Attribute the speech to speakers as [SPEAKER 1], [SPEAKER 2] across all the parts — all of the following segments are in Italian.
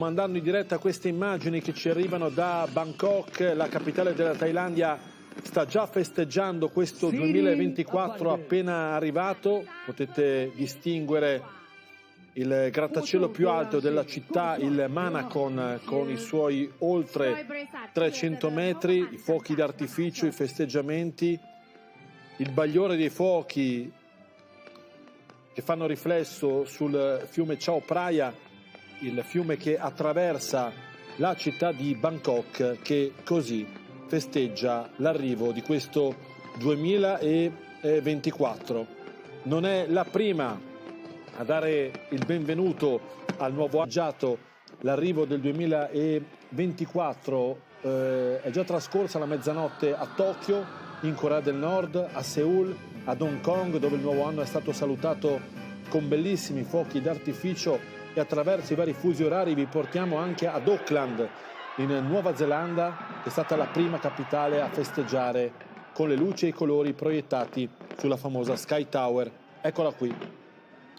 [SPEAKER 1] Mandando in diretta queste immagini che ci arrivano da Bangkok, la capitale della Thailandia sta già festeggiando questo 2024 appena arrivato. Potete distinguere il grattacielo più alto della città, il Manakon, con i suoi oltre 300 metri, i fuochi d'artificio, i festeggiamenti, il bagliore dei fuochi che fanno riflesso sul fiume Chao Phraya, il fiume che attraversa la città di Bangkok, che così festeggia l'arrivo di questo 2024. Non è la prima a dare il benvenuto al nuovo aggiato. L'arrivo del 2024 è già trascorsa la mezzanotte a Tokyo, in Corea del Nord, a Seoul, ad Hong Kong, dove il nuovo anno è stato salutato con bellissimi fuochi d'artificio, e attraverso i vari fusi orari vi portiamo anche ad Auckland, in Nuova Zelanda, che è stata la prima capitale a festeggiare con le luci e i colori proiettati sulla famosa Sky Tower. Eccola qui.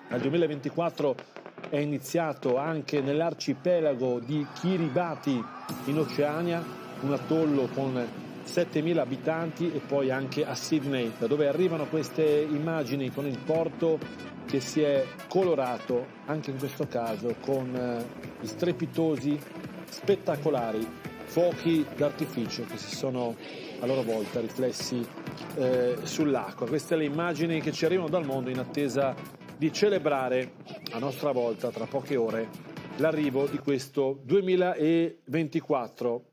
[SPEAKER 1] Nel 2024 è iniziato anche nell'arcipelago di Kiribati in Oceania, un atollo con 7.000 abitanti, e poi anche a Sydney, da dove arrivano queste immagini con il porto che si è colorato anche in questo caso con gli strepitosi, spettacolari fuochi d'artificio che si sono a loro volta riflessi sull'acqua. Queste le immagini che ci arrivano dal mondo in attesa di celebrare a nostra volta tra poche ore l'arrivo di questo 2024.